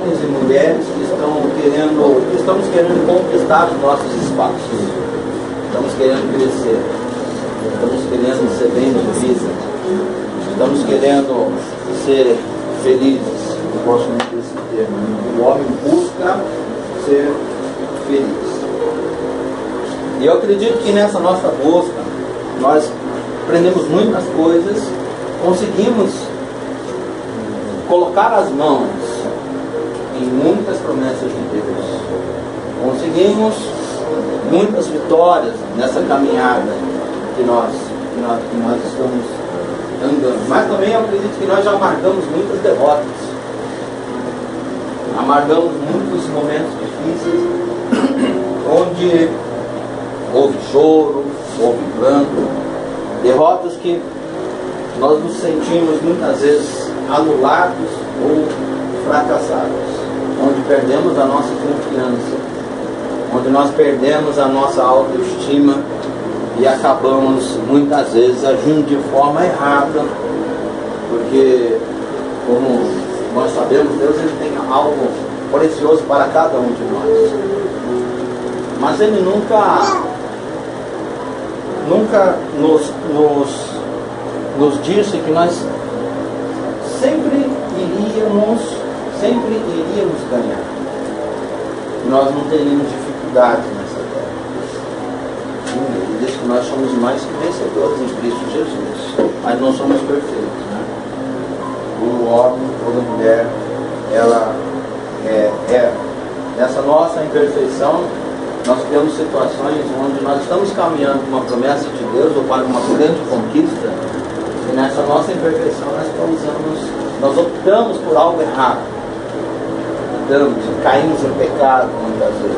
homens e mulheres que estamos querendo conquistar os nossos espaços, estamos querendo crescer, estamos querendo ser bem de vida, estamos querendo ser felizes. Eu gosto muito desse termo. O homem busca ser feliz. E eu acredito que nessa nossa busca nós aprendemos muitas coisas, conseguimos colocar as mãos em muitas promessas de Deus, conseguimos muitas vitórias nessa caminhada que nós estamos andando. Mas também eu acredito que nós já amargamos muitas derrotas, amargamos muitos momentos difíceis, onde houve choro, houve pranto, derrotas que nós nos sentimos muitas vezes anulados ou fracassados, onde perdemos a nossa confiança, onde nós perdemos a nossa autoestima e acabamos muitas vezes agindo de forma errada, porque, como nós sabemos, Deus ele tem algo precioso para cada um de nós, mas Ele nunca nos disse que nós sempre iríamos ganhar. Nós não teríamos dificuldades nessa terra. Ele diz que nós somos mais que vencedores em Cristo Jesus, mas não somos perfeitos, né? O homem, toda mulher, ela nessa nossa imperfeição, nós temos situações onde nós estamos caminhando para uma promessa de Deus ou para uma grande conquista, e nessa nossa imperfeição nós optamos por algo errado, caímos em pecado muitas vezes,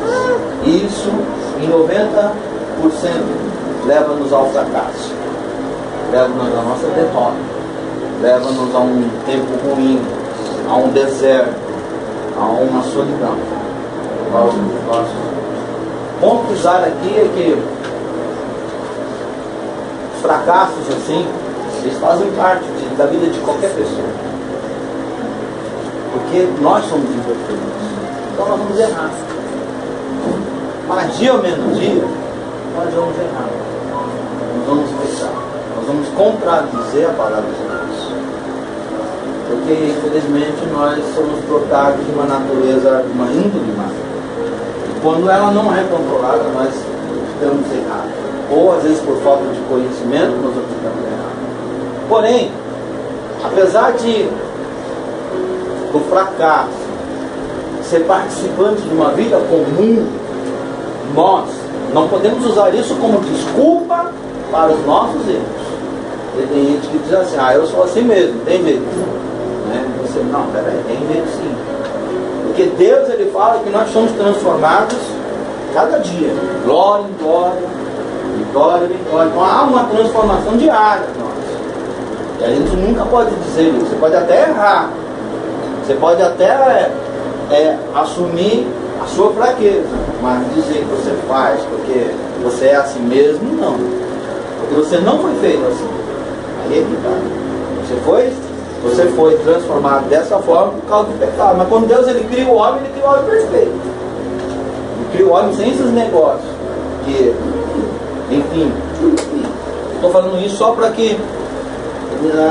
e isso em 90% leva-nos ao fracasso, leva-nos à nossa derrota, leva-nos a um tempo ruim, a um deserto, a uma solidão. Ponto usar aqui é que os fracassos assim, eles fazem parte da vida de qualquer pessoa, porque nós somos imperfeitos, então nós vamos errar, mas dia ou menos dia nós vamos errar, nós vamos pecar, nós vamos contradizer a palavra de Deus, porque infelizmente nós somos dotados de uma natureza, de uma índole má. Quando ela não é controlada, nós estamos errados. Ou às vezes por falta de conhecimento, nós estamos errados. Porém, apesar do fracasso ser participante de uma vida comum, nós não podemos usar isso como desculpa para os nossos erros. E tem gente que diz assim, eu sou assim mesmo, tem jeito. Né? Você, não, peraí, tem jeito sim. Porque Deus ele fala que nós somos transformados cada dia, glória em glória, vitória em vitória. Então há uma transformação diária em nós. E a gente nunca pode dizer isso. Você pode até errar, você pode até assumir a sua fraqueza, mas dizer que você faz porque você é assim mesmo, não. Porque você não foi feito assim. Aí é que tá. Você foi transformado dessa forma por causa do pecado. Mas quando Deus ele cria o homem perfeito. Ele cria o homem sem esses negócios. Enfim, estou falando isso só para que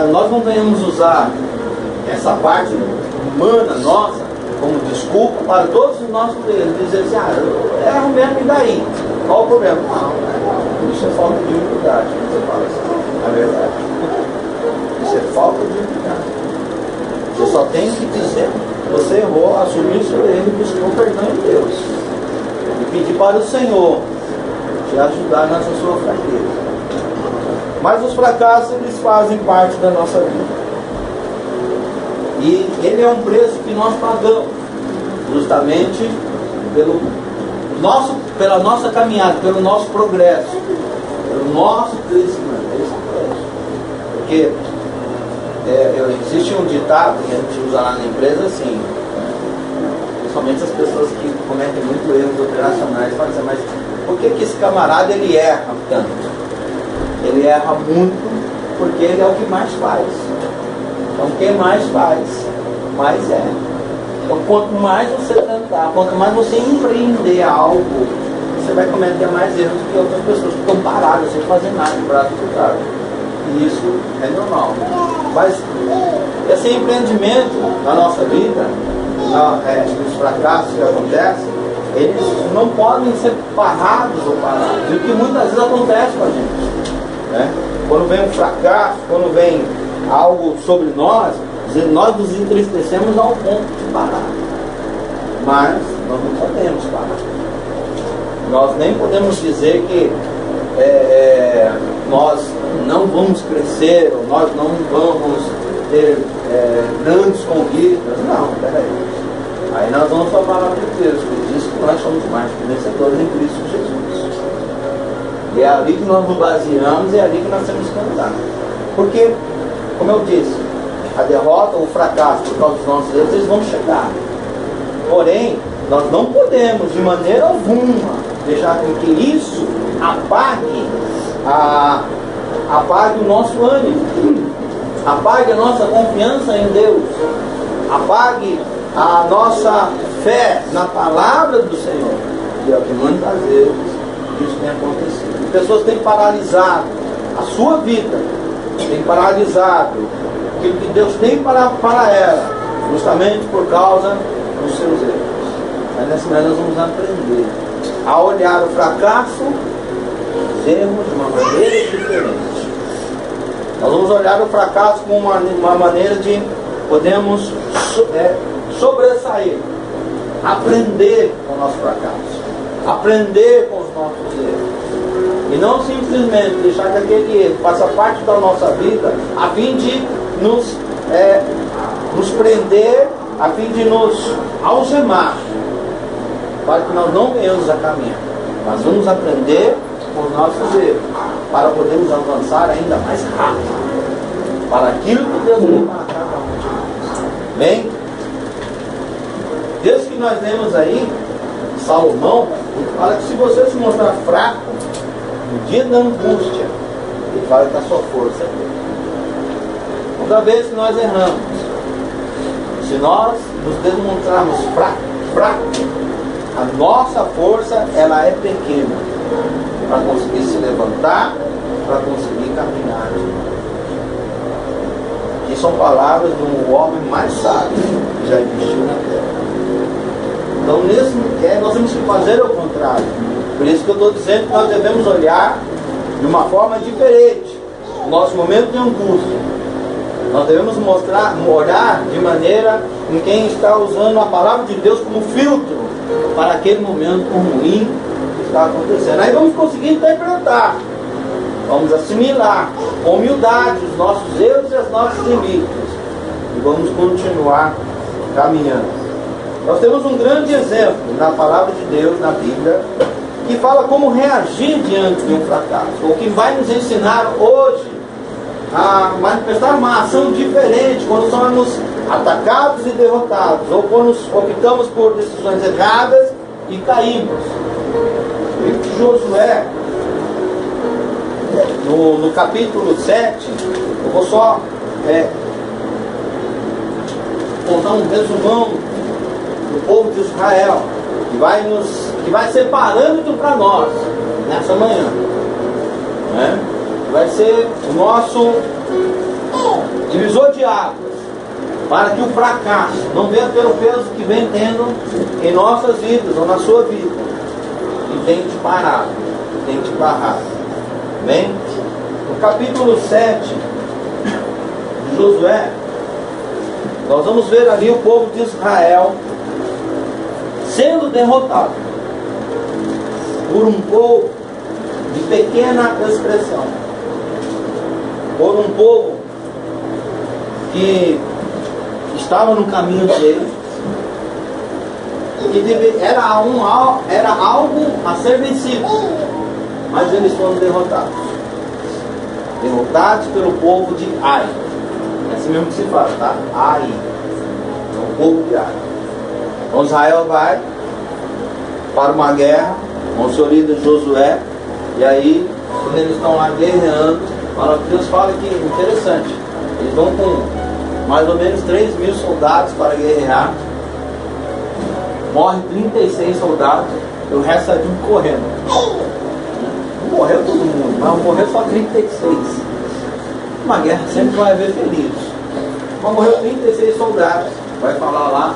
nós não venhamos usar essa parte humana nossa como desculpa para todos os nossos erros. Dizer assim, eu erro mesmo e daí? Qual o problema? Não, isso é falta de humildade. Você fala assim, na verdade. Isso é falta de humildade. Você só tem que dizer que você errou, assumir o seu erro e buscar o perdão de Deus. E pedir para o Senhor te ajudar nessa sua fraqueza. Mas os fracassos, eles fazem parte da nossa vida. E ele é um preço que nós pagamos, justamente pela nossa caminhada, pelo nosso progresso, pelo nosso crescimento. Porque existe um ditado que a gente usa lá na empresa assim, principalmente as pessoas que cometem muito erros operacionais, falam assim, mas por que esse camarada ele erra tanto? Ele erra muito porque ele é o que mais faz. Então quem mais faz, mais erra. Então, quanto mais você tentar, quanto mais você empreender algo, você vai cometer mais erros que outras pessoas que estão paradas, sem fazer nada, de braço cruzado. E isso é normal. Mas esse empreendimento na nossa vida, os fracassos que acontecem, eles não podem ser barrados ou parados. E o que muitas vezes acontece com a gente, né? Quando vem um fracasso, quando vem algo sobre nós nos entristecemos ao ponto de parar. Mas nós não podemos parar. Nós nem podemos dizer que nós não vamos crescer, ou nós não vamos ter grandes conquistas. Não, peraí. Aí nós vamos para a palavra de Deus, que diz que nós somos mais que vencedores em Cristo Jesus. E é ali que nós nos baseamos, e é ali que nós temos que andar. Porque, como eu disse, a derrota ou o fracasso por causa dos nossos erros, eles vão chegar. Porém, nós não podemos, de maneira alguma, deixar com que isso apague o nosso ânimo, apague a nossa confiança em Deus, apague a nossa fé na palavra do Senhor. E é o que muitas vezes isso tem acontecido. As pessoas têm paralisado a sua vida, têm paralisado aquilo que Deus tem para ela, justamente por causa dos seus erros. Mas nessa maneira nós vamos aprender a olhar o fracasso, os erros, de uma maneira diferente. Nós vamos olhar o fracasso como uma maneira de podemos sobressair, aprender com o nosso fracasso, aprender com os nossos erros. E não simplesmente deixar que aquele erro faça parte da nossa vida a fim de nos prender, a fim de nos algemar, para que nós não venhamos a caminhar. Nós vamos aprender com os nossos erros, para podermos avançar ainda mais rápido para aquilo que Deus tem para cada um de nós. Bem, Deus que nós lemos aí, Salomão, fala que se você se mostrar fraco no dia da angústia, ele fala que a sua força é dele. Toda vez que nós erramos, se nós nos demonstrarmos fracos, a nossa força ela é pequena para conseguir se levantar, para conseguir caminhar. E são palavras de um homem mais sábio que já existiu na terra. Então nós temos que fazer o contrário. Por isso que eu estou dizendo que nós devemos olhar de uma forma diferente o nosso momento de angústia. Nós devemos olhar de maneira em quem está usando a palavra de Deus como filtro para aquele momento ruim que está acontecendo. Aí vamos conseguir interpretar, vamos assimilar com humildade os nossos erros e as nossas limites, e vamos continuar caminhando. Nós temos um grande exemplo na palavra de Deus, na Bíblia, que fala como reagir diante de um fracasso, ou que vai nos ensinar hoje a manifestar uma ação diferente quando somos atacados e derrotados, ou quando optamos por decisões erradas e caímos. O livro de Josué, no capítulo 7, eu vou só contar um resumão do povo de Israel, que vai ser parâmetro para nós nessa manhã, né? Vai ser o nosso divisor de águas, para que o fracasso não venha pelo peso que vem tendo em nossas vidas ou na sua vida, e tem te parado, tem te barrado. Bem, no capítulo 7 de Josué, nós vamos ver ali o povo de Israel sendo derrotado por um povo de pequena expressão, por um povo que estava no caminho dele, que era algo a ser vencido, mas eles foram derrotados pelo povo de Ai. É assim mesmo que se fala, tá? Ai, é o povo de Ai. Então Israel vai para uma guerra com o seu líder Josué, e aí quando eles estão lá guerreando, Deus fala que interessante, eles vão com mais ou menos 3.000 soldados para guerrear, morre 36 soldados, e o resto sai tudo correndo. Não morreu todo mundo, mas morreu só 36. Uma guerra sempre vai haver feridos. Mas morreu 36 soldados, vai falar lá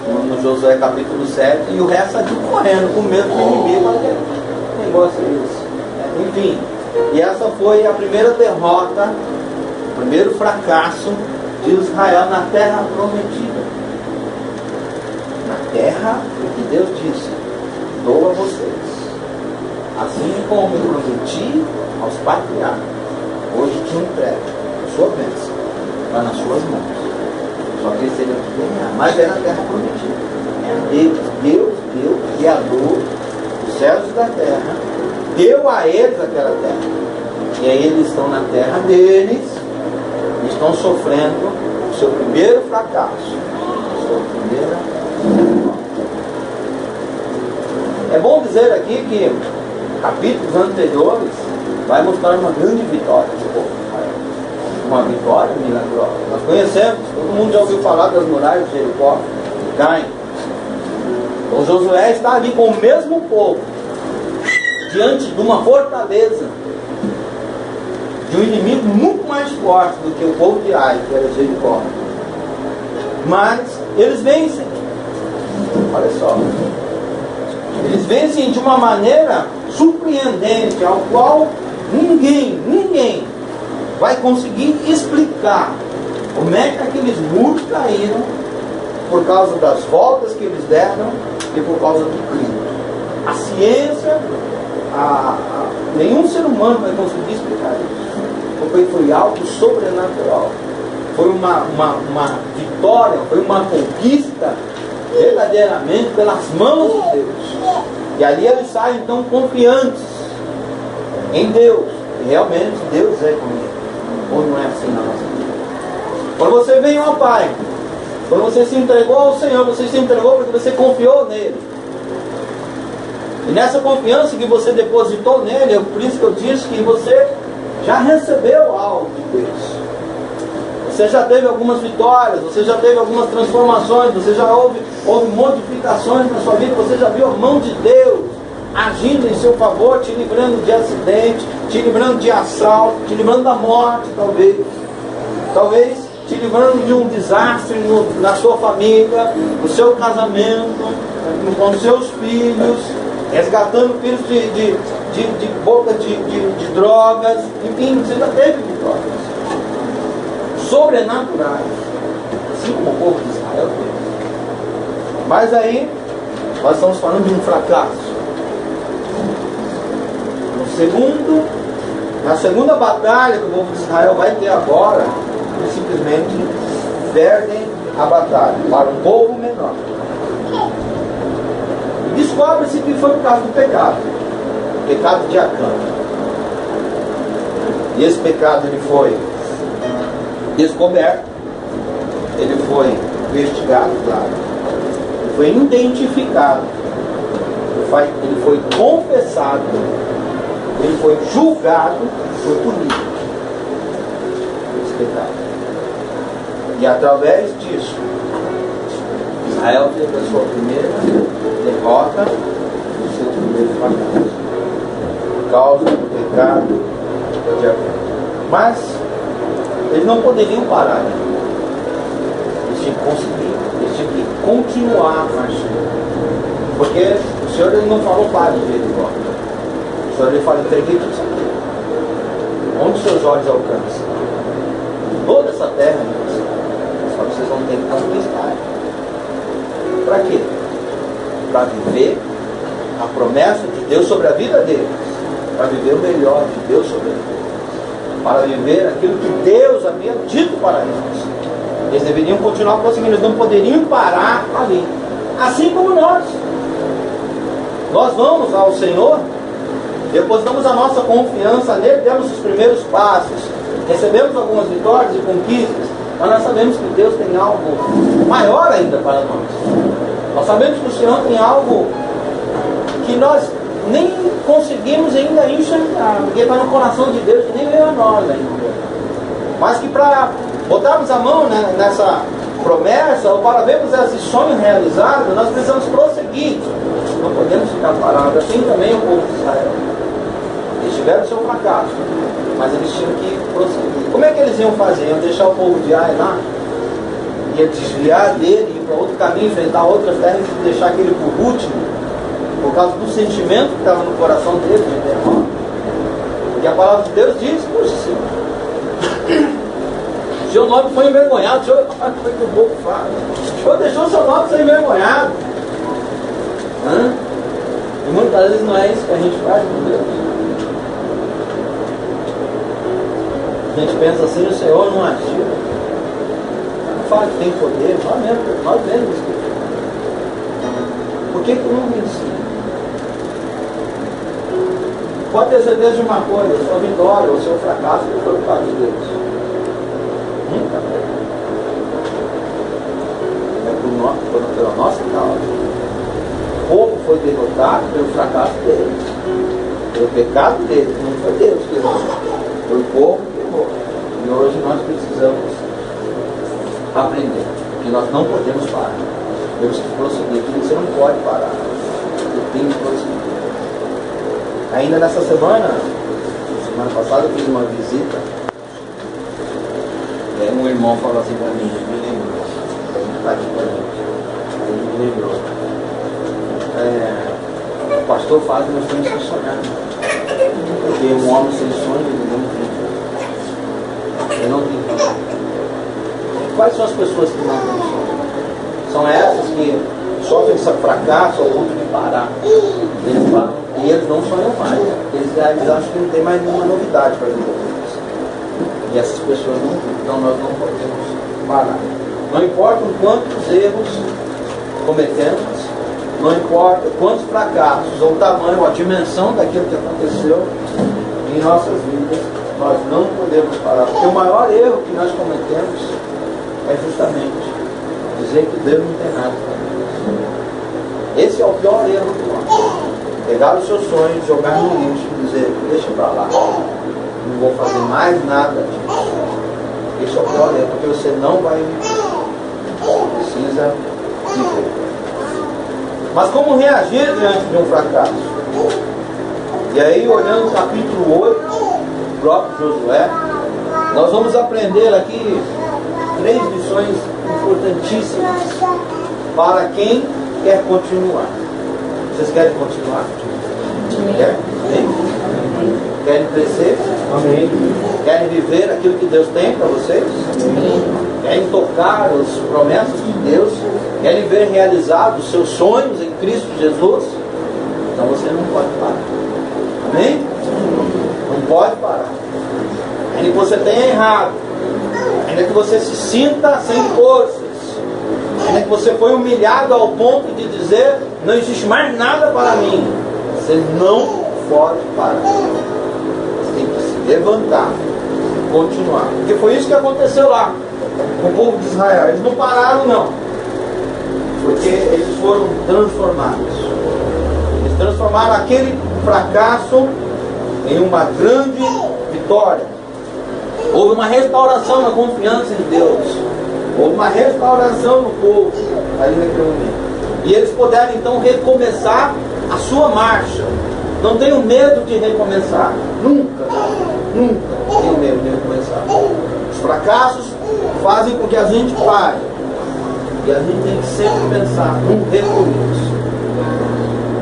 no Josué capítulo 7, e o resto sai tudo correndo, com medo do inimigo. Que negócio é esse? Enfim, e essa foi a primeira derrota, o primeiro fracasso de Israel na terra prometida. Na terra que Deus disse: dou a vocês, assim como eu prometi aos patriarcas, hoje te entrego a sua bênção, está nas suas mãos. Só que eles teriam que ganhar, mas é na terra prometida. Deus, Criador dos céus e da terra, deu a eles aquela terra. E aí eles estão na terra deles, e estão sofrendo o seu primeiro fracasso, a sua primeira derrota. É bom dizer aqui que capítulos anteriores vai mostrar uma grande vitória do povo de Israel. Uma vitória milagrosa. Nós conhecemos, todo mundo já ouviu falar das muralhas de Jericó que caem. Então Josué está ali com o mesmo povo, diante de uma fortaleza, de um inimigo muito mais forte do que o povo de Ai, que era Jericó. Mas eles vencem. Olha só. Eles vencem de uma maneira surpreendente, ao qual ninguém vai conseguir explicar como é que aqueles muros caíram, por causa das voltas que eles deram e por causa do clima. A ciência, nenhum ser humano vai conseguir explicar isso, porque foi algo sobrenatural. Foi uma vitória, foi uma conquista verdadeiramente pelas mãos de Deus. E ali eles saem então confiantes em Deus. E realmente Deus é comigo. Ou não é assim na nossa vida? Quando você vem ao Pai, quando você se entregou ao Senhor, você se entregou porque você confiou nele. E nessa confiança que você depositou nele, é por isso que eu disse que você já recebeu algo de Deus. Você já teve algumas vitórias, você já teve algumas transformações, você já houve modificações na sua vida, você já viu a mão de Deus agindo em seu favor, te livrando de acidente, te livrando de assalto, te livrando da morte, talvez te livrando de um desastre na sua família, no seu casamento, com os seus filhos, resgatando filhos de boca de drogas, enfim, você já teve vitórias sobrenaturais, assim como o povo de Israel teve. Mas aí nós estamos falando de um fracasso. Na segunda batalha que o povo de Israel vai ter agora, eles simplesmente perdem a batalha para um povo menor. E descobre-se que foi por causa do pecado de Acã. E esse pecado ele foi descoberto, ele foi investigado, claro, ele foi identificado, ele foi confessado, ele foi julgado, foi punido esse pecado. E através disso, Israel teve a sua primeira derrota, o seu primeiro fracasso, por causa do pecado de Acã. Mas eles não poderiam parar. Eles tinham que conseguir, eles tinham que continuar marchando. Porque o Senhor ele não falou pare de Jericó. O Senhor ele fala, entreguei tudo isso aqui. Onde os seus olhos alcançam? Toda essa terra, só que vocês vão ter que conquistar. Para quê? Para viver a promessa de Deus sobre a vida deles. Para viver o melhor de Deus sobre a vida deles. Para viver aquilo que Deus havia dito para eles. Eles deveriam continuar prosseguindo, eles não poderiam parar ali. Assim como nós. Nós vamos ao Senhor, depositamos a nossa confiança nele, demos os primeiros passos, recebemos algumas vitórias e conquistas, mas nós sabemos que Deus tem algo maior ainda para nós. Nós sabemos que o Senhor tem algo que nós nem conseguimos ainda enxergar, porque está no coração de Deus que nem veio a nós ainda. Mas que para botarmos a mão nessa promessa, ou para vermos esse sonho realizado, nós precisamos prosseguir. iam fazer? Iam deixar o povo de Ai lá? Ia desviar dele, ir para outro caminho, enfrentar outras terras e deixar aquele por último, por causa do sentimento que estava no coração dele de derrota. E a palavra de Deus diz: puxa, Senhor, o seu nome foi envergonhado. O Senhor, foi que o povo fala, o Senhor deixou o seu nome ser envergonhado. E muitas vezes não é isso que a gente faz com Deus. A gente pensa assim: o Senhor não agiu. Não fala que tem poder, nós mesmos. Por que não me ensina? Pode ter certeza de uma coisa: a sua vitória ou o seu fracasso não foi por causa de Deus. Nunca. É pela nossa causa. O povo foi derrotado pelo fracasso dele, pelo pecado dele. Não foi Deus que errou, foi o povo que errou. E hoje nós precisamos aprender que nós não podemos parar. Temos que prosseguir. Você não pode parar. Você tem que prosseguir. Ainda nessa semana passada, eu fiz uma visita. E aí um irmão falou assim para mim: me lembrou. Está aqui para mim. Aí me lembrou. O pastor fala que nós temos que sonhar. Porque um homem sem sonho, ele não tem vida. Quais são as pessoas que não têm sonho? São essas que sofrem esse fracasso ao ponto de parar. Eles param e eles não sonham mais. Eles acham que não tem mais nenhuma novidade para viver. E essas pessoas não vivem. Então nós não podemos parar. Não importa quantos erros cometemos, não importa quantos fracassos, ou o tamanho, ou a dimensão daquilo que aconteceu em nossas vidas, nós não podemos parar. Porque o maior erro que nós cometemos é justamente dizer que Deus não tem nada para nós. Esse é o pior erro do homem. Pegar os seus sonhos, jogar no lixo e dizer: deixa para lá, não vou fazer mais nada disso. Esse é o pior erro, porque você não vai viver. Precisa viver. Mas como reagir diante de um fracasso? E aí, olhando o capítulo 8, do próprio Josué, nós vamos aprender aqui 3 lições importantíssimas para quem quer continuar. Vocês querem continuar? Querem? Querem crescer? Amém. Querem viver aquilo que Deus tem para vocês? Querem tocar as promessas de Deus? Querem ver realizados os seus sonhos em Cristo Jesus? Então você não pode parar. Amém? Não pode parar. Ainda que você tenha errado, ainda que você se sinta sem forças, ainda que você foi humilhado ao ponto de dizer: não existe mais nada para mim, você não pode parar. Você tem que se levantar, continuar. Porque foi isso que aconteceu lá com o povo de Israel. Eles não pararam, não, porque eles foram transformados. Eles transformaram aquele fracasso em uma grande vitória. Houve uma restauração na confiança em Deus. Houve uma restauração no povo ali naquele momento. E eles puderam então recomeçar a sua marcha. Não tenham medo de recomeçar. Nunca tenham medo de recomeçar. Os fracassos fazem com que a gente pare. E a gente tem que sempre pensar num recomeço.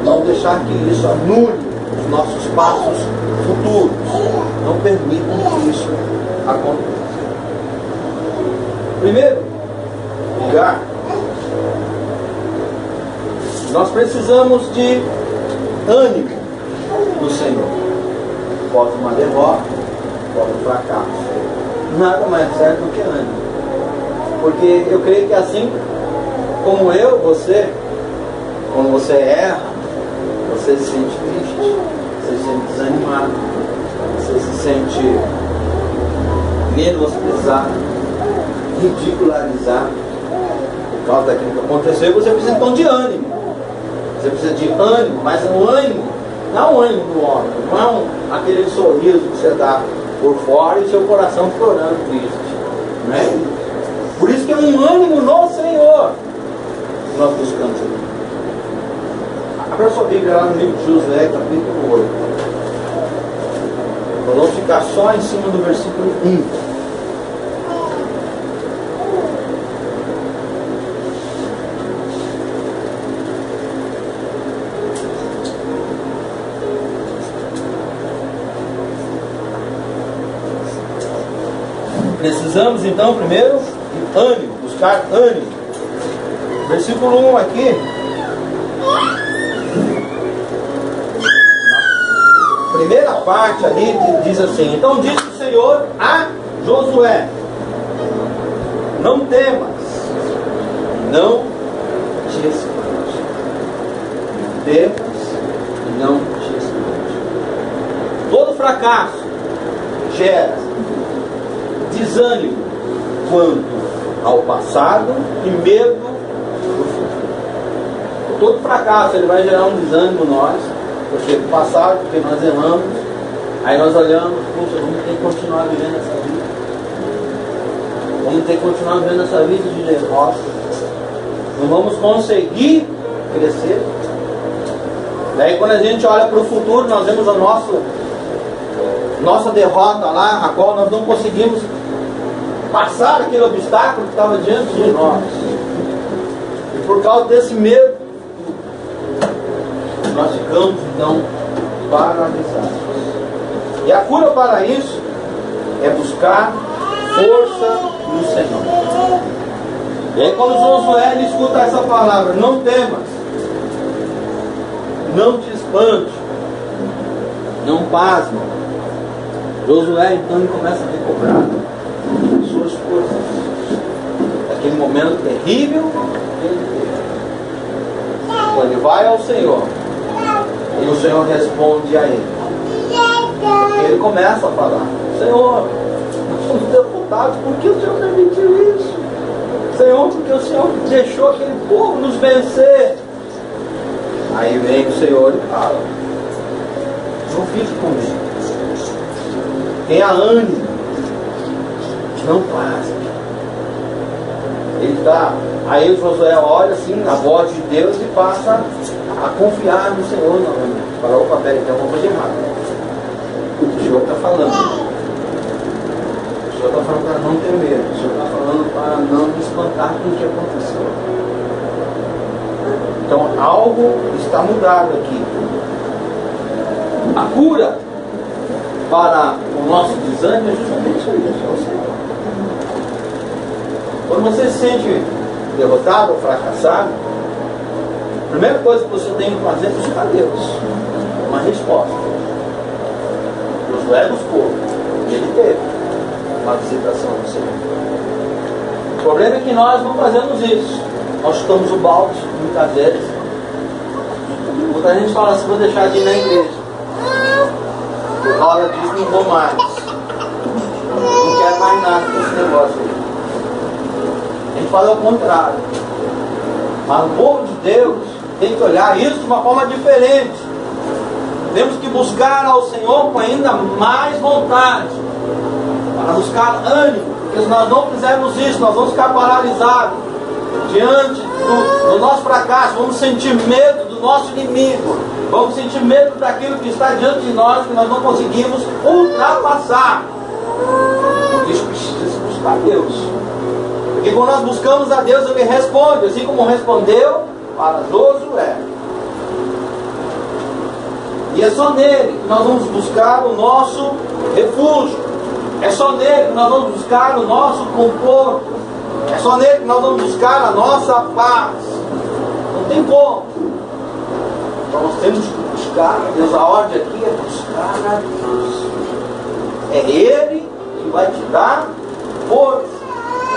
Não deixar que isso anule os nossos passos futuros. Não permitam que isso aconteça. Primeiro lugar, nós precisamos de ânimo do Senhor. Pode uma derrota, pode um fracasso. Nada mais certo do que ânimo. Porque eu creio que assim como você, quando você erra, você se sente triste, você se sente desanimado, você se sente menosprezado, ridicularizado por causa daquilo que aconteceu. Você precisa então de ânimo. Você precisa de ânimo, mas um ânimo, não é um ânimo do homem, não é aquele sorriso que você dá por fora e seu coração chorando triste. Não é isso. Por isso que é um ânimo no Senhor que nós buscamos aqui. Abra sua Bíblia lá no livro de Josué, capítulo 8. Nós vamos ficar só em cima do versículo 1. Precisamos então primeiro de ânimo, buscar ânimo. Versículo 1 aqui. Primeira parte ali diz assim: então disse o Senhor a Josué: não temas, não te espantes. Não temas, não te espantes. Todo fracasso gera desânimo quanto ao passado e medo do futuro. Todo fracasso ele vai gerar um desânimo em nós, porque o passado, porque nós erramos, aí nós olhamos, puxa, vamos ter que continuar vivendo essa vida. Vamos ter que continuar vivendo essa vida de derrota. Não vamos conseguir crescer. Daí quando a gente olha para o futuro, nós vemos a nossa derrota lá, a qual nós não conseguimos passar aquele obstáculo que estava diante de nós. E por causa desse medo, nós ficamos então paralisados. E a cura para isso é buscar força no Senhor. E aí quando Josué ele escuta essa palavra: não temas, não te espante, não pasme, Josué então ele começa a recobrar suas forças daquele momento terrível que ele teve. Quando ele vai ao Senhor e o Senhor responde a ele, e ele começa a falar: Senhor, nós somos derrotados, por que o Senhor permitiu isso? Senhor, porque o Senhor deixou aquele povo nos vencer. Aí vem o Senhor e fala: não fique com medo, tenha ânimo, não passe. Ele está. Aí o Josué olha assim a voz de Deus e passa a confiar no Senhor novamente. Fala: opa, peraí, tem alguma coisa errada. O Senhor está falando. O Senhor está falando para não ter medo. O Senhor está falando para não me espantar com o que aconteceu. Então algo está mudado aqui. A cura para o nosso desânimo é justamente isso aí, é o Senhor. Quando você se sente derrotado ou fracassado, a primeira coisa que você tem que fazer é buscar Deus. Uma resposta. Josué buscou, e ele teve uma visitação do Senhor. O problema é que nós não fazemos isso. Nós chutamos o balde, muitas vezes. Muita gente fala assim: vou deixar de ir na igreja. Por causa disso não vou mais. Não quero mais nada com esse negócio aí. A gente fala o contrário. Mas o povo de Deus tem que olhar isso de uma forma diferente. Temos que buscar ao Senhor com ainda mais vontade, para buscar ânimo, porque se nós não fizermos isso, nós vamos ficar paralisados diante do nosso fracasso. Vamos sentir medo do nosso inimigo, vamos sentir medo daquilo que está diante de nós, que nós não conseguimos ultrapassar. Por isso precisa buscar Deus, porque quando nós buscamos a Deus, Ele responde, assim como respondeu para Josué. E é só nele que nós vamos buscar o nosso refúgio. É só nele que nós vamos buscar o nosso conforto. É só nele que nós vamos buscar a nossa paz. Não tem como. Então nós temos que buscar a Deus. A ordem aqui é buscar a Deus. É Ele que vai te dar força.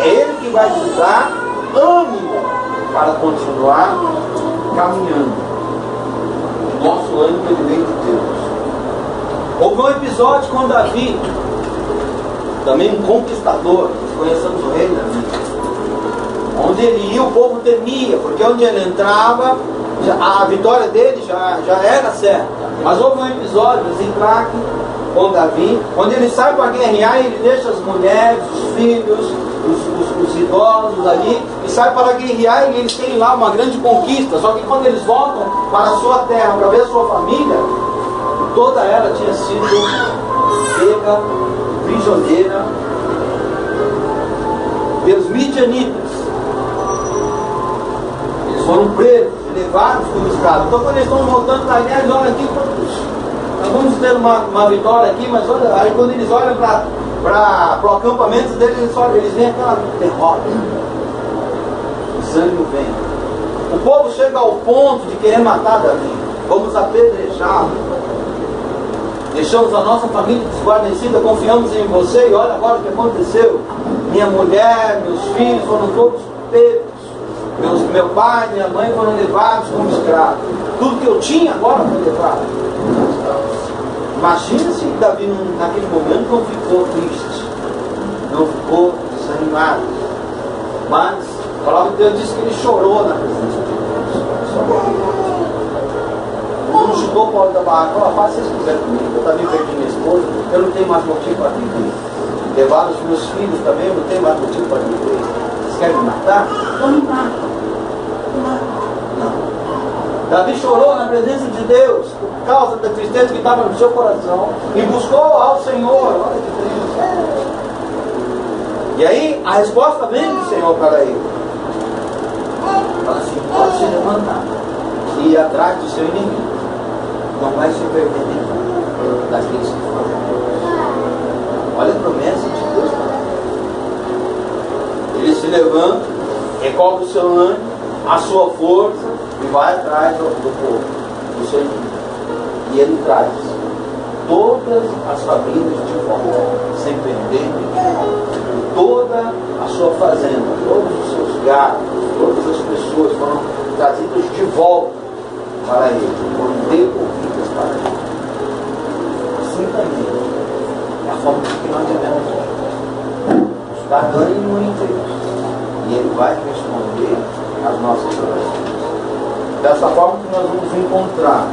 É Ele que vai te dar ânimo para continuar caminhando. Nosso ânimo ele vem de Deus. Houve um episódio com Davi, também um conquistador, conhecemos o rei Davi, onde ele ia, o povo temia, porque onde ele entrava, a vitória dele já era certa. Mas houve um episódio, Ziclac, com Davi, onde ele sai para guerrear e ele deixa as mulheres, os filhos, os idosos ali, e sai para guerrear, e eles têm lá uma grande conquista. Só que quando eles voltam para a sua terra, para ver a sua família, toda ela tinha sido pega, prisioneira pelos midianitas. Eles foram presos, levados como escravos. Então quando eles estão voltando para a guerra, eles olham aqui, nós vamos ter uma vitória aqui, mas olha, aí quando eles olham para para o acampamento deles, eles veem aquela derrota. O desânimo vem. O povo chega ao ponto de querer matar Davi. Vamos apedrejá-lo. Deixamos a nossa família desguarnecida, confiamos em você e olha agora o que aconteceu. Minha mulher, meus filhos foram todos pegos. Meu pai, minha mãe foram levados como escravos. Tudo que eu tinha agora foi levado. Imagina se Davi naquele momento não ficou triste, não ficou desanimado. Mas a palavra de Deus diz que ele chorou na presença de Deus. Não chutou o pau da barraca, faça o que vocês quiserem comigo. Eu também perdi minha esposa, eu não tenho mais motivo para viver. Levaram os meus filhos também, eu não tenho mais motivo para viver. Vocês querem me matar? Então me matam. Não. Davi chorou na presença de Deus por causa da tristeza que estava no seu coração e buscou ao Senhor. Olha que triste. E aí a resposta vem do Senhor para ele. Fala assim: pode se levantar e ir atrás do seu inimigo. Não vai se perder nenhum daqueles que fazem. Olha a promessa de Deus para ele. Ele se levanta, recobre o seu ânimo, a sua força e vai atrás do povo, do seu inimigo. E ele traz todas as famílias de volta, sem perder toda a sua fazenda, todos os seus gatos, todas as pessoas foram trazidas de volta para ele, foram devolvidas para ele. Assim também é a forma que nós devemos buscar ânimo em Deus, e ele vai responder às nossas orações. Dessa forma que nós vamos encontrar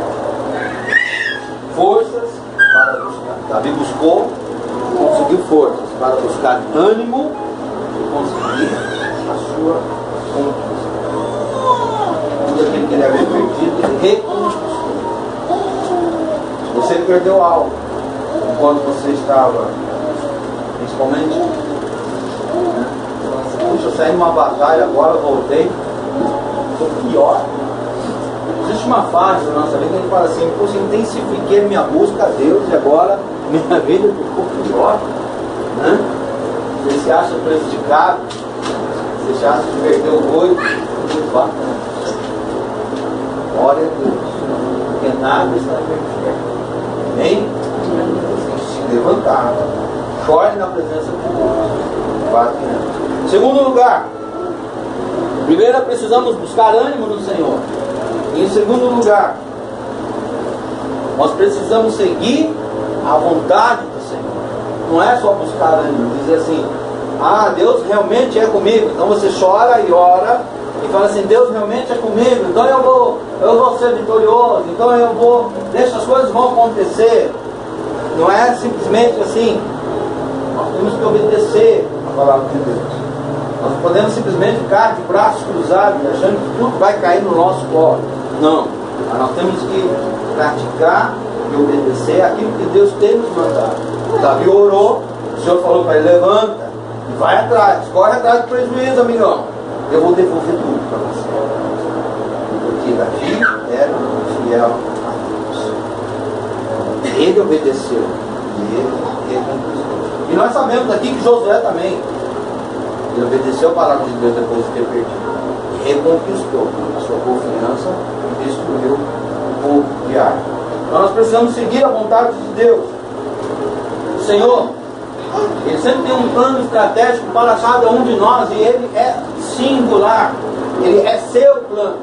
forças para buscar. Davi buscou, conseguiu forças para buscar ânimo e conseguir a sua conquista. Tudo aquilo que ele havia perdido, ele reconquistou. Se você perdeu algo enquanto você estava, principalmente, né? Puxa, eu saí numa batalha, agora voltei, sou pior. Existe uma fase da nossa vida que a gente fala assim: poxa, eu intensifiquei minha busca a Deus e agora minha vida ficou pior, né? Você se acha prejudicado, você se acha que perdeu o olho, muito bacana. Glória a Deus, porque nada está perdido. Amém? Tem que se levantar, chore na presença de Deus. Bacana. Segundo lugar, primeiro precisamos buscar ânimo no Senhor. Em segundo lugar, nós precisamos seguir a vontade do Senhor. Não é só buscar ânimo, dizer assim: ah, Deus realmente é comigo. Então você chora e ora e fala assim: Deus realmente é comigo, então eu vou ser vitorioso, então deixa as coisas vão acontecer. Não é simplesmente assim. Nós temos que obedecer a palavra de Deus. Nós não podemos simplesmente ficar de braços cruzados, achando que tudo vai cair no nosso colo. Não. Mas nós temos que praticar e obedecer aquilo que Deus tem nos mandado. Davi orou, o Senhor falou para ele: levanta e vai atrás, corre atrás do prejuízo, amigão. Eu vou devolver tudo para você. Porque Davi era fiel a Deus. Ele obedeceu e ele reconquistou. E nós sabemos aqui que Josué também. Ele obedeceu a palavra de Deus depois de ter perdido. Reconquistou a sua confiança e destruiu o povo de Ai. Então nós precisamos seguir a vontade de Deus. O Senhor, Ele sempre tem um plano estratégico para cada um de nós, e Ele é singular. Ele é seu plano.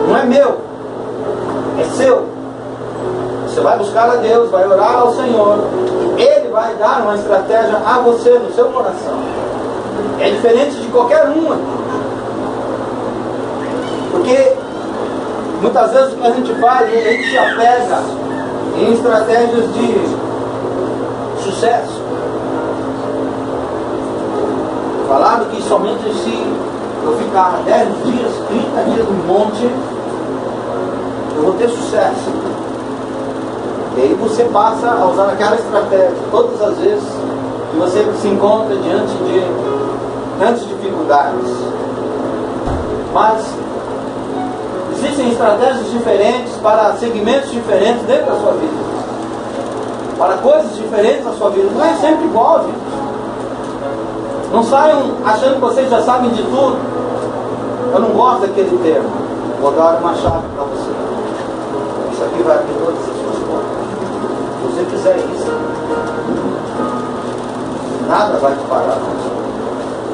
Não é meu. É seu. Você vai buscar a Deus, vai orar ao Senhor, e Ele vai dar uma estratégia a você no seu coração. É diferente de qualquer uma. Porque muitas vezes o que a gente faz, a gente se apega em estratégias de sucesso. Falaram que somente se eu ficar 10 dias, 30 dias no monte, eu vou ter sucesso. E aí você passa a usar aquela estratégia todas as vezes que você se encontra diante de grandes dificuldades. Mas existem estratégias diferentes para segmentos diferentes dentro da sua vida. para coisas diferentes na sua vida. Não é sempre igual, gente. Não saiam achando que vocês já sabem de tudo. Eu não gosto daquele termo. Vou dar uma chave para você. Isso aqui vai abrir todas as suas portas. Se você fizer isso, nada vai te parar.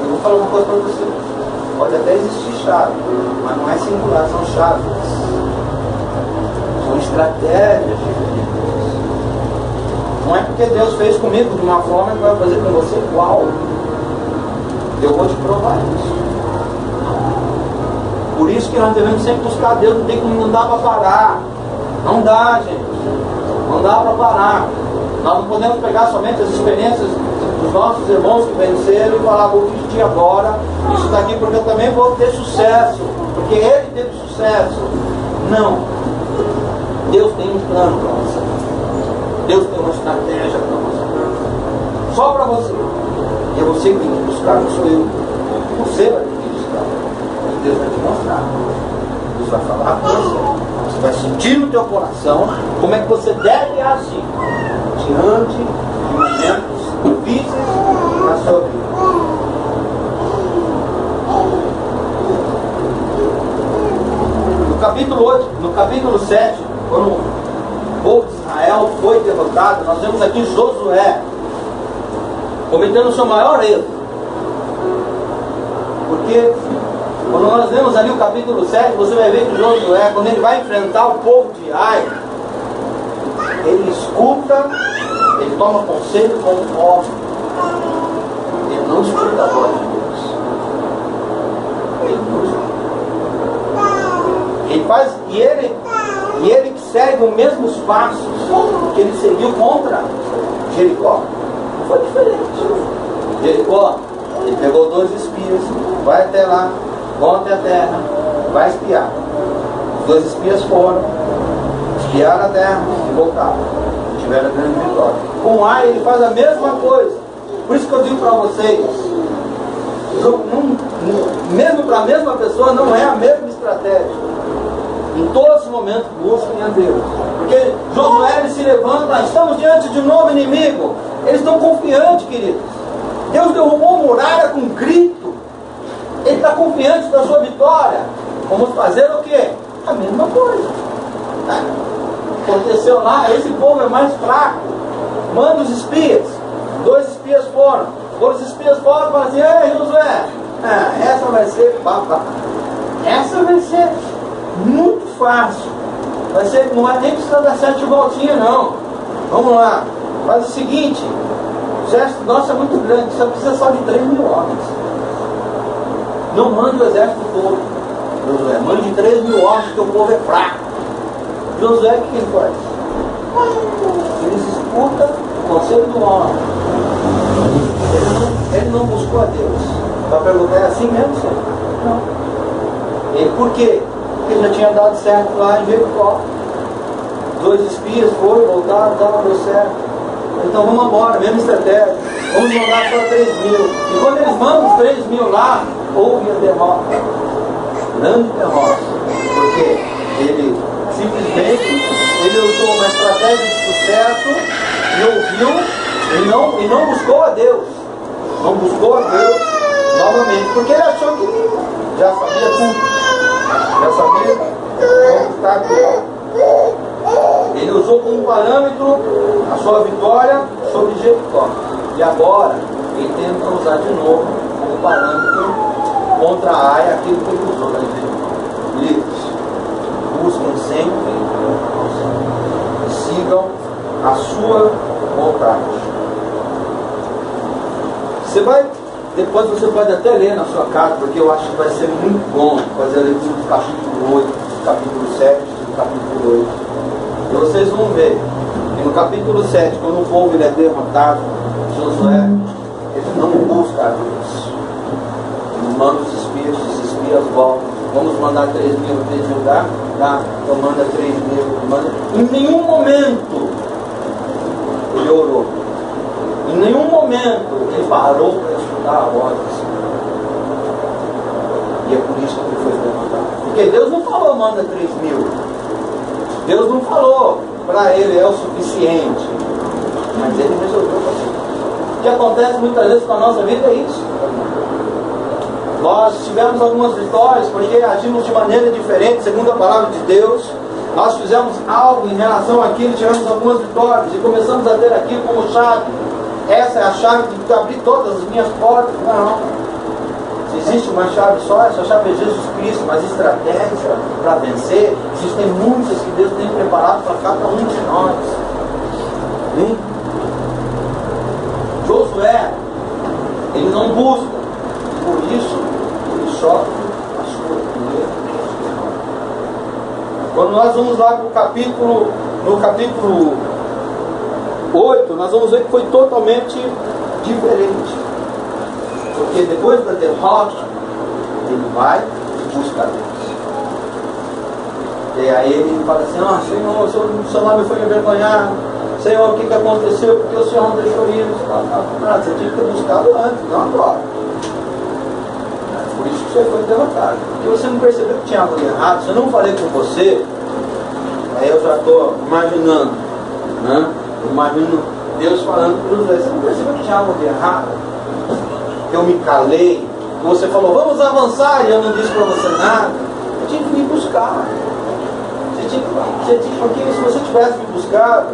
Eu vou falar uma coisa para você. Pode até existir chave, mas não é singular, são chaves. São estratégias diferentes. Não é porque Deus fez comigo de uma forma que vai fazer com você igual. Eu vou te provar isso. Por isso que nós devemos sempre buscar Deus. Não dá para parar. Não dá, gente. Não dá para parar. Nós não podemos pegar somente as experiências dos nossos irmãos que venceram e falar, vou pedir agora isso daqui porque eu também vou ter sucesso, porque ele teve sucesso. Não. Deus tem um plano para você. Deus tem uma estratégia para você. Só para você. E é você que tem que buscar, não sou eu. Você vai ter que buscar. E Deus vai te mostrar. Deus vai falar com você. Você vai sentir no teu coração como é que você deve agir diante de momentos difíceis na sua vida. No capítulo 7, quando o povo de Israel foi derrotado, nós vemos aqui Josué cometendo o seu maior erro. Porque quando nós vemos ali o capítulo 7, você vai ver que Josué, quando ele vai enfrentar o povo de Ai, ele escuta, ele toma conselho com o homem. Ele não escuta a voz de Deus. Ele não escuta. Ele faz, e ele que segue os mesmos passos que ele seguiu contra Jericó. Não foi diferente. Jericó, ele pegou 2 espias, vai até lá, volta à terra, vai espiar. Os 2 espias foram, espiaram a terra e voltaram. Tiveram a grande vitória. Com Ai ele faz a mesma coisa. Por isso que eu digo para vocês, mesmo para a mesma pessoa não é a mesma estratégia. Em todos os momentos busquem a Deus. Porque Josué ele se levanta, estamos diante de um novo inimigo. Eles estão confiantes, queridos. Deus derrubou a muralha com um grito. Ele está confiante da sua vitória. Vamos fazer o quê? A mesma coisa. Aconteceu lá, esse povo é mais fraco. Manda os espias. 2 espias foram. Os espias foram e falaram assim, ei Josué, essa vai ser essa vai ser muito fácil. Vai ser, não vai nem precisar dar 7 voltinhas não. Vamos lá. Faz o seguinte, o exército nosso é muito grande, só precisa só de 3.000 homens. Não mande o exército todo, Josué, mande 3.000 homens, porque o povo é fraco. Josué, o que ele faz? Ele escuta o conselho do homem. Ele não buscou a Deus. Para perguntar, é assim mesmo, Senhor? Não. Ele, por quê? Porque já tinha dado certo lá em Jericó. 2 espias foram, voltaram, deu certo. Então vamos embora, mesma estratégia. Vamos mandar só 3.000. E quando eles mandam os 3.000 lá, houve a derrota. Grande derrota. Porque ele simplesmente usou uma estratégia de sucesso e ouviu e não buscou a Deus. Não buscou a Deus novamente. Porque ele achou que já sabia tudo. Já sabia como está tudo. Ele usou como parâmetro a sua vitória sobre Jericó. E agora ele tenta usar de novo como parâmetro contra a Ai aquilo que ele usou na Jericó. Livros. Busquem sempre e sigam a sua vontade. Depois você pode até ler na sua casa, porque eu acho que vai ser muito bom fazer a leitura do capítulo 8, do capítulo 7 e do capítulo 8. E vocês vão ver que no capítulo 7, quando o povo ele é derrotado, Josué, ele não busca a Deus. Ele manda os espias voltam. Vamos mandar 3.000 nesse lugar? Tá? Então manda 3.000. Em nenhum momento ele orou. Em nenhum momento ele parou para escutar a voz do Senhor. E é por isso que ele foi derrotado. Porque Deus não falou, manda 3.000. Deus não falou para ele, é o suficiente. mas ele resolveu fazer. O que acontece muitas vezes com a nossa vida é isso. Nós tivemos algumas vitórias porque agimos de maneira diferente, segundo a palavra de Deus. Nós fizemos algo em relação àquilo, tivemos algumas vitórias e começamos a ter aquilo como chave. Essa é a chave de abrir todas as minhas portas. Não. Se existe uma chave só, essa chave é Jesus Cristo, mas estratégia para vencer, existem muitas que Deus tem preparado para cada um de nós. Hein? Josué, ele não busca, por isso ele sofre a sua primeira destruição. Quando nós vamos lá no capítulo 8, nós vamos ver que foi totalmente diferente. Porque depois da derrota, ele vai buscar Deus. E aí ele fala assim: Senhor, o seu nome foi envergonhado. Senhor, o que aconteceu? Porque o Senhor não deixou ir. Você tinha que ter buscado antes, não agora. Por isso que você foi derrotado. Porque você não percebeu que tinha algo errado. Se eu não falei com você, aí eu já estou imaginando, né? Eu imagino Deus falando para os dois: você não percebeu que tinha algo de errado? Que eu me calei, que você falou, vamos avançar, e eu não disse para você nada. Eu tinha que me buscar. Porque se você tivesse me buscado,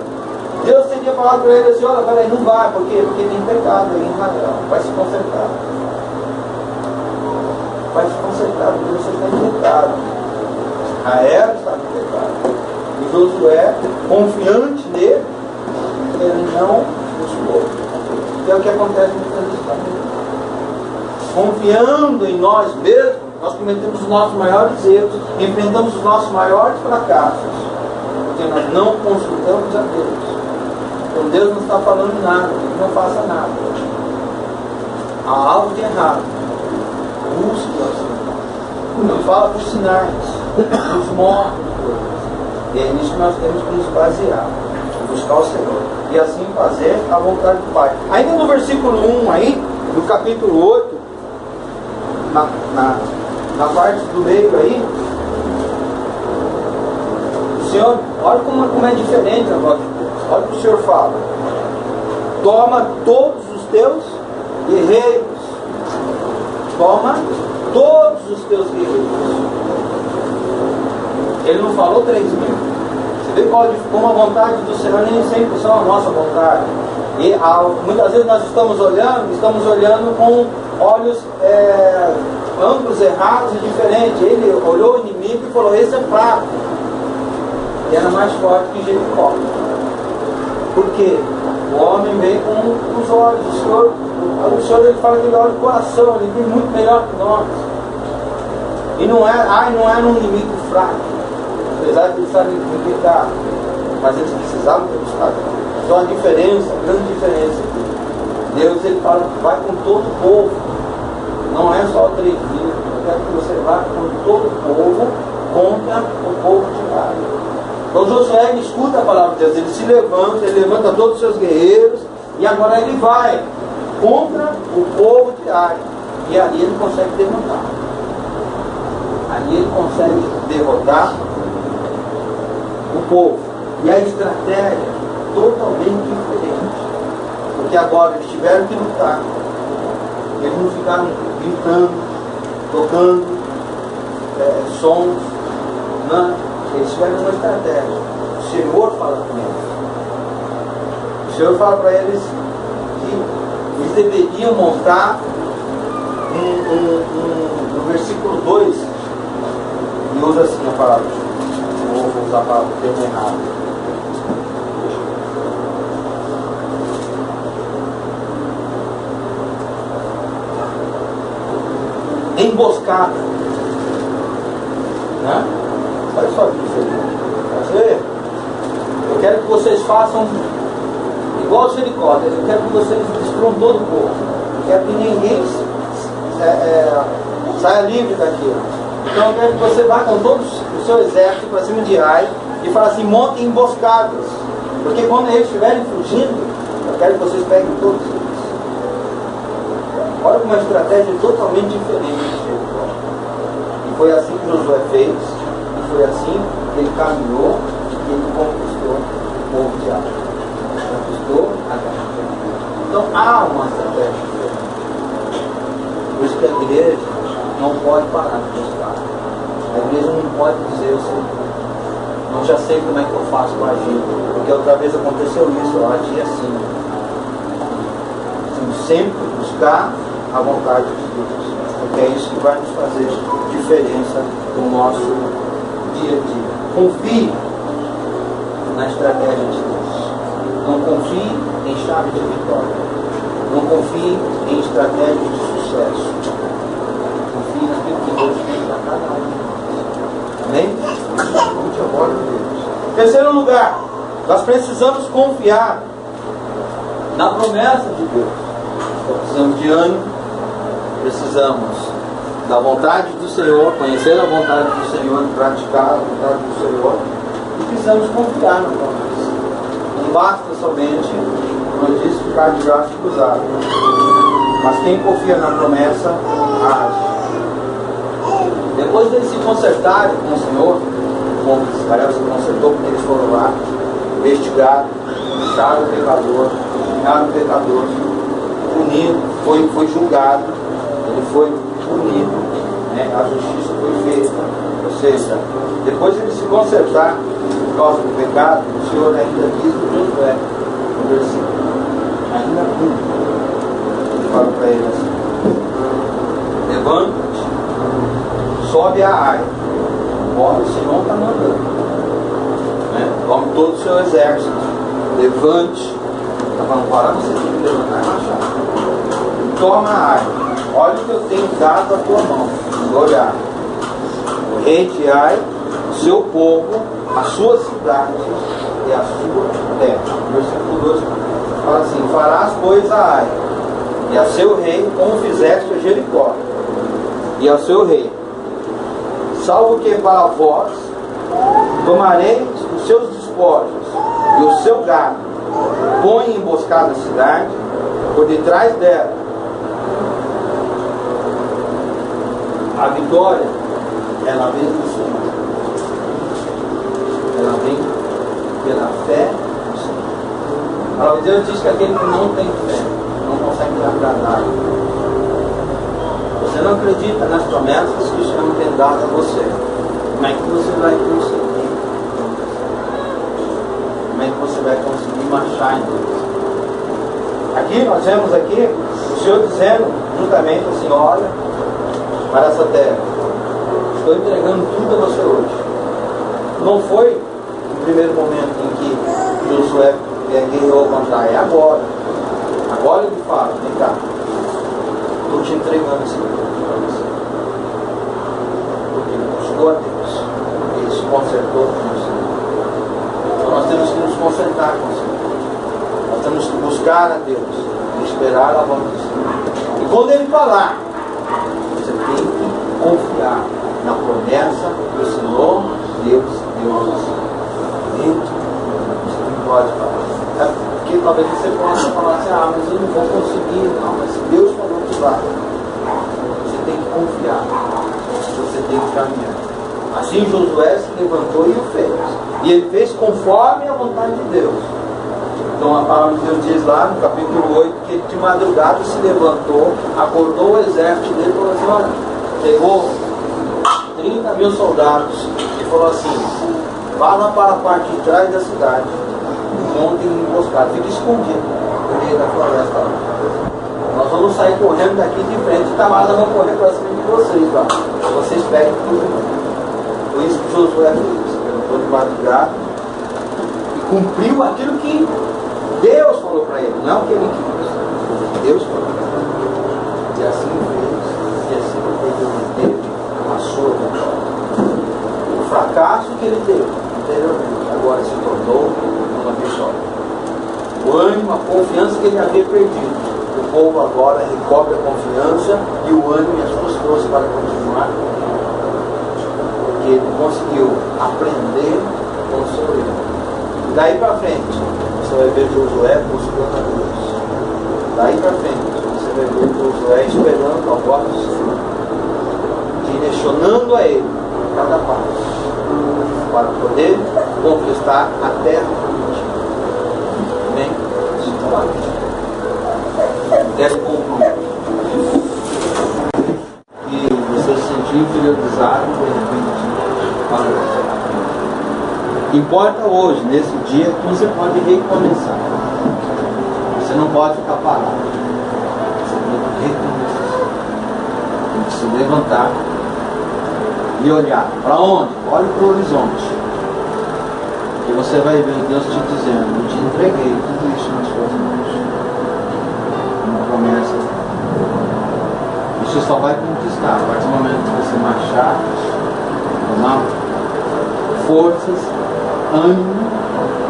Deus teria falado para ele assim: olha, peraí, não vai, porque tem pecado aí em Israel, vai se consertar. Vai se consertar, porque você está em pecado. Israel está em pecado. E Josué, confiante nele, ele não buscou. Que é o que acontece muitas vezes também. Confiando em nós mesmos, nós cometemos os nossos maiores erros, enfrentamos os nossos maiores fracassos, porque nós não consultamos a Deus. Então Deus não está falando nada, não faça nada. Há algo de errado. Busque o Senhor. Não fala por sinais, nos mostra coisas. E é nisso que nós temos que nos basear, buscar o Senhor. E assim fazer a vontade do Pai. Ainda no versículo 1 aí, no capítulo 8, na parte do meio aí, o Senhor, olha como é diferente a voz de Deus. Olha o que o Senhor fala: toma todos os teus guerreiros. Toma todos os teus guerreiros. Ele não falou 3.000. Você vê como a vontade do Senhor nem sempre são a nossa vontade. E muitas vezes nós estamos olhando com olhos amplos, errados e diferentes. Ele olhou o inimigo e falou: esse é fraco. E era mais forte que Jericó. Por quê? O homem vem com os olhos. O Senhor ele fala que ele olha o coração, ele vem muito melhor que nós. E não era um inimigo fraco, apesar de eles estarem em pecado, mas eles precisavam ter buscado. Então a grande diferença aqui, Deus ele fala que vai com todo o povo, não é só 3.000, eu quero que você vá com todo o povo contra o povo de lá. Então Josué ele escuta a palavra de Deus, ele levanta todos os seus guerreiros, e agora ele vai contra o povo de Ai, e ali ele consegue derrotar. Ali ele consegue derrotar o povo. E a estratégia totalmente diferente. Porque agora eles tiveram que lutar. Eles não ficaram gritando, tocando sons. Não. Eles tiveram uma estratégia. O Senhor fala com eles. O Senhor fala para eles que eles deveriam montar no versículo 2, e usa assim a palavra. Vou usar a palavra termo errado. Emboscada. Né? Olha só que diferente. Eu quero que vocês façam igual os helicópteros. Eu quero que vocês destruam todo o povo. Eu quero que ninguém saia livre daquilo. Então eu quero que você vá com todo o seu exército para cima de Ai e fale assim: montem emboscadas. Porque quando eles estiverem fugindo, eu quero que vocês peguem todos eles. Olha como uma estratégia totalmente diferente. E foi assim que Josué fez, e foi assim que ele caminhou e ele conquistou o povo de Ai. Conquistou a há uma estratégia diferente. Por isso que a igreja não pode parar de buscar. A igreja não pode dizer, eu sei, não já sei como é que eu faço para agir, porque outra vez aconteceu isso, eu agi assim. Sempre buscar a vontade de Deus, porque é isso que vai nos fazer diferença no nosso dia a dia. Confie na estratégia de Deus. Não confie em chave de vitória. Não confie em estratégia de sucesso. Confie naquilo que Deus tem para cada um de nós. Amém? Escute a voz de Deus. Terceiro lugar, nós precisamos confiar na promessa de Deus. Precisamos de ânimo, precisamos da vontade do Senhor, conhecer a vontade do Senhor, praticar a vontade do Senhor, e precisamos confiar na promessa. Não basta somente, como eu disse, ficar de braços cruzados, mas quem confia na promessa, age. Depois deles se consertarem com o Senhor, como Israel se consertou, porque eles foram lá, investigaram, acharam o pecador, pegaram o pecador, punido, foi julgado, ele foi punido, né? A justiça foi feita. Ou seja, depois de ele se consertar por causa do pecado, o Senhor ainda diz para Josué, no versículo, ainda ele fala para ele assim: levanta-te, sobe a Ai, ora o Senhor está mandando, né? Tome todo o seu exército, levante. Está falando, para você tem que levantar e marchar. Toma a Ai, olha o que eu tenho dado à tua mão. Olhar. O rei de Ai, o seu povo, as suas cidades e a sua terra. Versículo 12 fala assim: farás, pois, a Ai e a seu rei, como fizeste a Jericó, e ao seu rei, salvo que para vós tomareis os seus despojos e o seu gado, põe emboscada a cidade, por detrás dela. A vitória, ela vem do Senhor. Ela vem pela fé do Senhor. A palavra de Deus diz que aquele que não tem fé não consegue agradar. Você não acredita nas promessas que o Senhor tem dado a você. Como é que você vai conseguir? Como é que você vai conseguir marchar em Deus? Aqui nós vemos aqui o Senhor dizendo juntamente assim: olha para essa terra, estou entregando tudo a você hoje. Não foi no primeiro momento em que Josué guerreou contra Ai, é agora. Agora ele fala: vem cá, estou te entregando esse tudo para você. Porque ele buscou a Deus, ele se consertou com o Senhor. Então nós temos que nos consertar com o Senhor. Nós temos que buscar a Deus e esperar a volta do Senhor. E quando ele falar, você tem que confiar na promessa que o Senhor Deus deu a você. Você não pode falar. É porque talvez você possa falar assim: ah, mas eu não vou conseguir. Não, mas se Deus falou que vai, você tem que confiar. Você tem que caminhar. Assim Josué se levantou e o fez. E ele fez conforme a vontade de Deus. Então a palavra de Deus diz lá no capítulo 8 que ele de madrugada se levantou, acordou o exército dele e falou assim: olha, pegou 30 mil soldados e falou assim: vá lá para a parte de trás da cidade, montem emboscado, fique escondido no meio da floresta lá. Nós vamos sair correndo daqui de frente e camaradas vão correr para cima de vocês lá. Vocês peguem tudo. Foi isso que Josué fez. Levantou de madrugada e cumpriu aquilo que Deus falou para ele, não o que ele quis. Deus falou para ele. E assim fez. E assim ele teve a sua vitória. O fracasso que ele teve anteriormente agora se tornou uma vitória. O ânimo, a confiança que ele havia perdido, o povo agora recobre a confiança e o ânimo e as suas forças para continuar, porque ele conseguiu aprender com o seu erro. E daí para frente, você vai ver Josué buscando a Deus. Daí para frente, você vai ver Josué esperando a voz do Senhor, direcionando a ele cada passo, para poder conquistar a terra prometida. Amém? inferiorizado e de repente parou. Importa hoje, nesse dia, que você pode recomeçar. Você não pode ficar parado. Você tem que recomeçar. Tem que se levantar e olhar. Para onde? Olhe para o horizonte. E você vai ver Deus te dizendo: eu te entreguei tudo isso nas suas mãos. Uma promessa. Você só vai conquistar a partir do momento que você marchar, tomar forças, ânimo,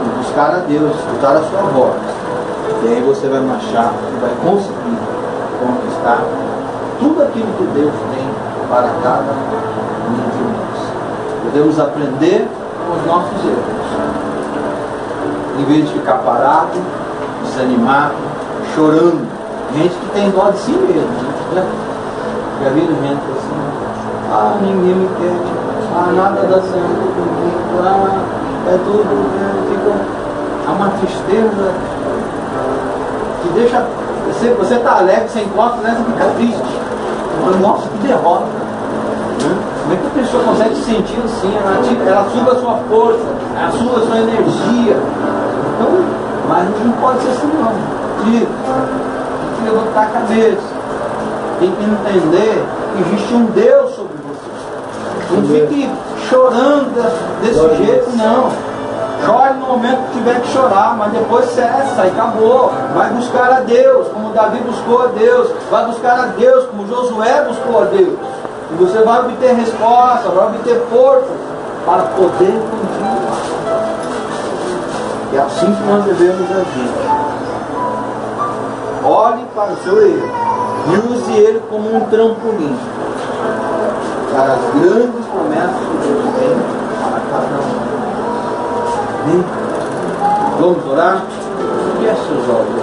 e buscar a Deus, escutar a sua voz. E aí você vai marchar e vai conseguir conquistar tudo aquilo que Deus tem para cada um de nós. Podemos aprender com os nossos erros. Em vez de ficar parado, desanimado, chorando. Gente que tem dó de si mesmo, né? Já viram gente assim? Ah, ninguém me quer. Ah, nada dá certo comigo. Ah, é tudo. É uma tristeza que deixa. Você está alegre, você encosta, né? Você fica triste. Nossa, que derrota. Como é que a pessoa consegue se sentir assim? Ela suga a sua força, ela suga a sua energia. Então, mas não pode ser assim não. Tem que levantar a cabeça. Tem que entender que existe um Deus sobre você. Não fique chorando desse jeito, não. Chore no momento que tiver que chorar, mas depois cessa e acabou. Vai buscar a Deus, como Davi buscou a Deus. Vai buscar a Deus, como Josué buscou a Deus. E você vai obter resposta, vai obter força para poder continuar. E é assim que nós devemos agir. Olhe para o seu erro e use ele como um trampolim para as grandes promessas que Deus tem para cada um. Amém? Vamos orar? Feche seus olhos.